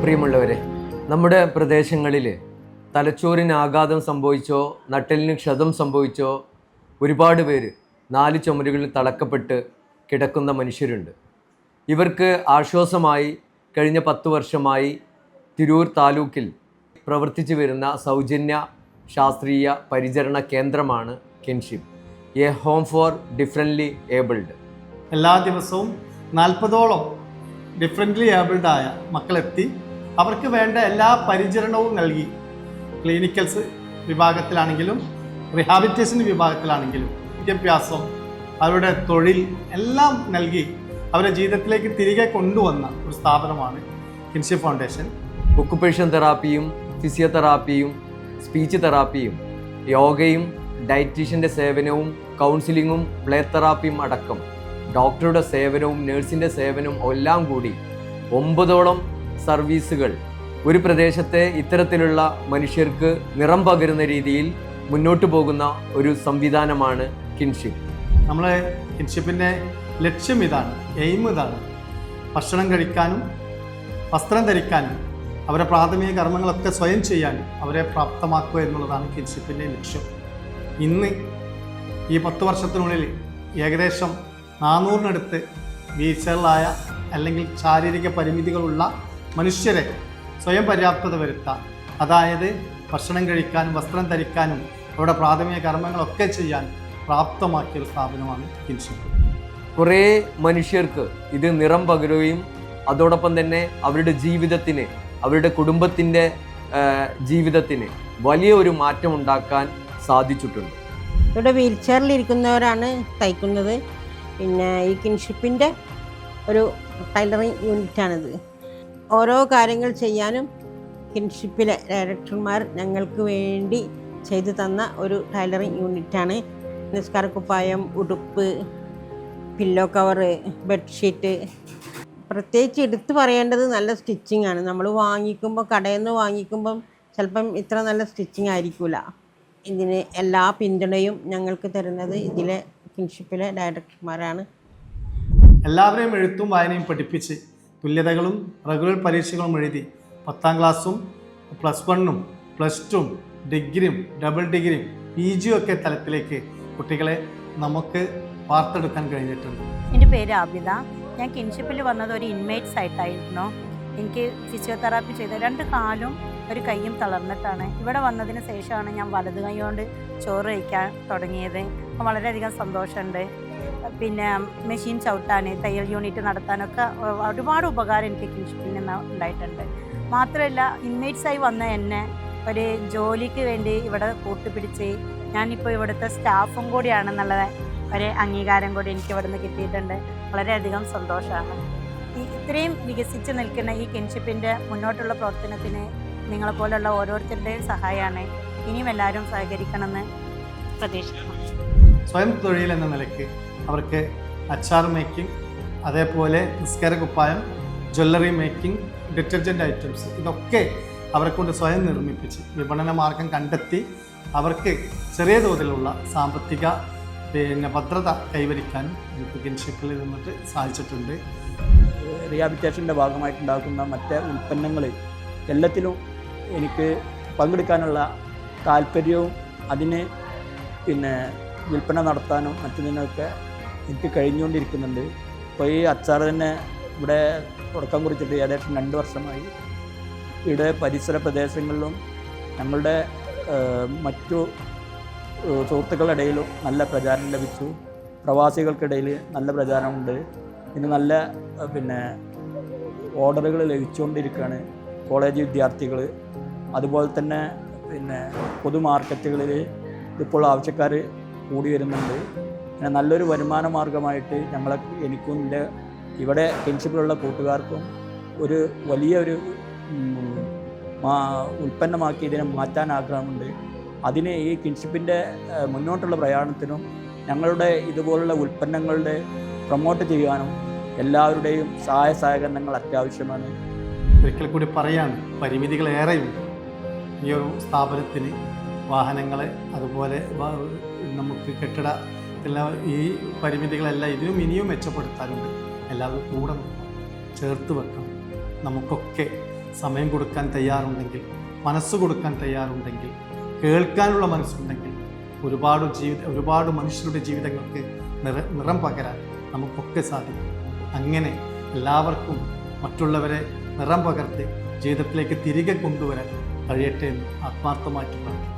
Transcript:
പ്രിയമുള്ളവരെ, നമ്മുടെ പ്രദേശങ്ങളിൽ തലച്ചോറിന് ആഘാതം സംഭവിച്ചോ നട്ടെല്ലിന് ക്ഷതം സംഭവിച്ചോ ഒരുപാട് പേര് 4 ചുമരുകളിൽ തളക്കപ്പെട്ട് കിടക്കുന്ന മനുഷ്യരുണ്ട്. ഇവർക്ക് ആശ്വാസമായി കഴിഞ്ഞ 10 വർഷമായി തിരൂർ താലൂക്കിൽ പ്രവർത്തിച്ചു വരുന്ന സൗജന്യ ശാസ്ത്രീയ പരിചരണ കേന്ദ്രമാണ് kinship, A home for differently abled. എല്ലാ ദിവസവും 40ഓളം ഡിഫറൻ്റ്ലി ഏബിൾഡായ മക്കളെത്തി അവർക്ക് വേണ്ട എല്ലാ പരിചരണവും നൽകി. ക്ലിനിക്കൽസ് വിഭാഗത്തിലാണെങ്കിലും റിഹാബിലിറ്റേഷൻ വിഭാഗത്തിലാണെങ്കിലും വിദ്യാഭ്യാസം, അവരുടെ തൊഴിൽ എല്ലാം നൽകി അവരുടെ ജീവിതത്തിലേക്ക് തിരികെ കൊണ്ടുവന്ന ഒരു സ്ഥാപനമാണ് കിൻഷിപ്പ് ഫൗണ്ടേഷൻ. ഒക്കുപേഷൻ തെറാപ്പിയും ഫിസിയോതെറാപ്പിയും സ്പീച്ച് തെറാപ്പിയും യോഗയും ഡയറ്റീഷ്യൻ്റെ സേവനവും കൗൺസിലിങ്ങും പ്ലേ തെറാപ്പിയും അടക്കം ഡോക്ടറുടെ സേവനവും നഴ്സിൻ്റെ സേവനവും എല്ലാം കൂടി 9ഓളം സർവീസുകൾ ഒരു പ്രദേശത്തെ ഇത്തരത്തിലുള്ള മനുഷ്യർക്ക് നിറം പകരുന്ന രീതിയിൽ മുന്നോട്ട് പോകുന്ന ഒരു സംവിധാനമാണ് കിൻഷിപ്പ്. നമ്മളെ കിൻഷിപ്പിൻ്റെ ലക്ഷ്യം ഇതാണ്, എയിം ഇതാണ്. ഭക്ഷണം കഴിക്കാനും വസ്ത്രം ധരിക്കാനും അവരെ പ്രാഥമിക കർമ്മങ്ങളൊക്കെ സ്വയം ചെയ്യാൻ അവരെ പ്രാപ്തമാക്കുക എന്നുള്ളതാണ് കിൻഷിപ്പിൻ്റെ ലക്ഷ്യം. ഇന്ന് ഈ 10 വർഷത്തിനുള്ളിൽ ഏകദേശം 400-നടുത്ത് വീഴ്ചകളായ അല്ലെങ്കിൽ ശാരീരിക പരിമിതികളുള്ള മനുഷ്യരെ സ്വയം പര്യാപ്തത വരുത്താൻ, അതായത് ഭക്ഷണം കഴിക്കാനും വസ്ത്രം ധരിക്കാനും അവരുടെ പ്രാഥമിക കർമ്മങ്ങളൊക്കെ ചെയ്യാൻ പ്രാപ്തമാക്കിയൊരു സ്ഥാപനമാണ് കിൻഷിപ്പ്. കുറേ മനുഷ്യർക്ക് ഇത് നിറം പകരുകയും അതോടൊപ്പം തന്നെ അവരുടെ ജീവിതത്തിന്, അവരുടെ കുടുംബത്തിൻ്റെ ജീവിതത്തിന് വലിയ ഒരു മാറ്റം ഉണ്ടാക്കാൻ സാധിച്ചിട്ടുണ്ട്. ഇവിടെ വീൽ ചെയറിലിരിക്കുന്നവരാണ് തയ്ക്കുന്നത്. പിന്നെ ഈ കിൻഷിപ്പിൻ്റെ ഒരു ടൈലറിങ് യൂണിറ്റാണിത്. ഓരോ കാര്യങ്ങൾ ചെയ്യാനും കിൻഷിപ്പിലെ ഡയറക്ടർമാർ ഞങ്ങൾക്ക് വേണ്ടി ചെയ്തു തന്ന ഒരു ടൈലറിങ് യൂണിറ്റാണ്. നിസ്കാരക്കുപ്പായം, ഉടുപ്പ്, പില്ലോ കവറ്, ബെഡ്ഷീറ്റ്. പ്രത്യേകിച്ച് എടുത്തു പറയേണ്ടത് നല്ല സ്റ്റിച്ചിങ് ആണ്. നമ്മൾ വാങ്ങിക്കുമ്പോൾ, കടയിൽ നിന്ന് വാങ്ങിക്കുമ്പം ചിലപ്പം ഇത്ര നല്ല സ്റ്റിച്ചിങ് ആയിരിക്കില്ല. ഇതിന് എല്ലാ പിന്തുണയും ഞങ്ങൾക്ക് തരുന്നത് ഇതിലെ കിൻഷിപ്പിലെ ഡയറക്ടർമാരാണ്. എല്ലാവരെയും എഴുത്തും വായനയും പഠിപ്പിച്ച് തുല്യതകളും റെഗുലർ പരീക്ഷകളും എഴുതി 10ാം ക്ലാസ്സും +1ഉം +2ഉം ഡിഗ്രിയും ഡബിൾ ഡിഗ്രിയും PG ഒക്കെ തലത്തിലേക്ക് കുട്ടികളെ നമുക്ക് വാർത്തെടുക്കാൻ കഴിഞ്ഞിട്ടുണ്ട്. എൻ്റെ പേര് ആബിദ. ഞാൻ കിൻഷിപ്പിൽ വന്നത് ഒരു ഇൻമേറ്റ്സ് ആയിട്ടായിരുന്നു. എനിക്ക് ഫിസിയോതെറാപ്പി ചെയ്ത് 2 കാലും ഒരു കൈയും തളർന്നിട്ടാണ്. ഇവിടെ വന്നതിന് ശേഷമാണ് ഞാൻ വലത് കൈ കൊണ്ട് ചോറ് കഴിക്കാൻ തുടങ്ങിയത്. അപ്പോൾ വളരെയധികം സന്തോഷമുണ്ട്. പിന്നെ മെഷീൻ ചവിട്ടാൻ, തയ്യൽ യൂണിറ്റ് നടത്താനൊക്കെ ഒരുപാട് ഉപകാരം എനിക്ക് കിൻഷിപ്പിൽ നിന്ന് ഉണ്ടായിട്ടുണ്ട്. മാത്രമല്ല, ഇൻമേറ്റ്സായി വന്ന എന്നെ ഒരു ജോലിക്ക് വേണ്ടി ഇവിടെ കൂട്ടുപിടിച്ച് ഞാനിപ്പോൾ ഇവിടുത്തെ സ്റ്റാഫും കൂടിയാണെന്നുള്ള ഒരു അംഗീകാരം കൂടി എനിക്ക് ഇവിടെ നിന്ന് കിട്ടിയിട്ടുണ്ട്. വളരെയധികം സന്തോഷമാണ്. ഇത്രയും വികസിച്ച് നിൽക്കുന്ന ഈ കിൻഷിപ്പിൻ്റെ മുന്നോട്ടുള്ള പ്രവർത്തനത്തിന് നിങ്ങളെപ്പോലുള്ള ഓരോരുത്തരുടെയും സഹായമാണ്. ഇനിയും എല്ലാവരും സഹകരിക്കണമെന്ന് പ്രതീക്ഷിക്കുന്നു. സ്വയം തൊഴിൽ എന്ന നിലയ്ക്ക് അവർക്ക് അച്ചാർ മേക്കിംഗ്, അതേപോലെ നിസ്കാരക്കുപ്പായം, ജ്വല്ലറി മേക്കിംഗ്, ഡിറ്റർജൻറ്റ് ഐറ്റംസ്, ഇതൊക്കെ അവരെ കൊണ്ട് സ്വയം നിർമ്മിപ്പിച്ച് വിപണന മാർഗം കണ്ടെത്തി അവർക്ക് ചെറിയ തോതിലുള്ള സാമ്പത്തിക ഭദ്രത കൈവരിക്കാനും നമുക്ക് കിൻഷിപ്പിൽ നിന്നിട്ട് സാധിച്ചിട്ടുണ്ട്. റീഹാബിലിറ്റേഷൻ്റെ ഭാഗമായിട്ടുണ്ടാക്കുന്ന മറ്റ് ഉൽപ്പന്നങ്ങൾ എല്ലാത്തിലും എനിക്ക് പങ്കെടുക്കാനുള്ള താല്പര്യവും അതിന് വിൽപ്പന നടത്താനും മറ്റതിനൊക്കെ എനിക്ക് കഴിഞ്ഞുകൊണ്ടിരിക്കുന്നുണ്ട്. ഇപ്പോൾ ഈ അച്ചാർ തന്നെ ഇവിടെ തുടക്കം കുറിച്ചിട്ട് ഏകദേശം 2 വർഷമായി. ഇവിടെ പരിസര പ്രദേശങ്ങളിലും ഞങ്ങളുടെ മറ്റു സുഹൃത്തുക്കളുടെ ഇടയിലും നല്ല പ്രചാരണം ലഭിച്ചു. പ്രവാസികൾക്കിടയിൽ നല്ല പ്രചാരമുണ്ട്. ഇതിന് നല്ല ഓർഡറുകൾ ലഭിച്ചുകൊണ്ടിരിക്കുകയാണ്. കോളേജ് വിദ്യാർത്ഥികൾ, അതുപോലെ തന്നെ പൊതു മാർക്കറ്റുകളിൽ ഇപ്പോൾ ആവശ്യക്കാർ കൂടി വരുന്നുണ്ട്. പിന്നെ നല്ലൊരു വരുമാന മാർഗമായിട്ട് എനിക്കും എൻ്റെ ഇവിടെ കിൻഷിപ്പിലുള്ള കൂട്ടുകാർക്കും ഒരു വലിയൊരു ഉൽപ്പന്നമാക്കി ഇതിനെ മാറ്റാൻ ആഗ്രഹമുണ്ട്. അതിന് ഈ കിൻഷിപ്പിൻ്റെ മുന്നോട്ടുള്ള പ്രയാണത്തിനും ഞങ്ങളുടെ ഇതുപോലുള്ള ഉൽപ്പന്നങ്ങളുടെ പ്രൊമോട്ട് ചെയ്യാനും എല്ലാവരുടെയും സഹായ സഹകരണങ്ങൾ അത്യാവശ്യമാണ്. ഒരിക്കൽ കൂടി പറയാണ്, പരിമിതികളേറെയുണ്ട് ഈ ഒരു സ്ഥാപനത്തിന്. വാഹനങ്ങളെ, അതുപോലെ നമുക്ക് കെട്ടിട ഈ പരിമിതികളെല്ലാം ഇനിയും മെച്ചപ്പെടുത്താനുണ്ട്. എല്ലാവരും കൂടെ ചേർത്ത് വെക്കണം. നമുക്കൊക്കെ സമയം കൊടുക്കാൻ തയ്യാറുണ്ടെങ്കിൽ, മനസ്സ് കൊടുക്കാൻ തയ്യാറുണ്ടെങ്കിൽ, കേൾക്കാനുള്ള മനസ്സുണ്ടെങ്കിൽ ഒരുപാട് മനുഷ്യരുടെ ജീവിതങ്ങൾക്ക് നിറം പകരാൻ നമുക്കൊക്കെ സാധിക്കും. അങ്ങനെ എല്ലാവർക്കും മറ്റുള്ളവരെ നിറം പകർത്തി ജീവിതത്തിലേക്ക് തിരികെ കൊണ്ടുവരാൻ കഴിയട്ടെ എന്ന് ആത്മാർത്ഥമായിട്ട് പ്രാർത്ഥിക്കുന്നു.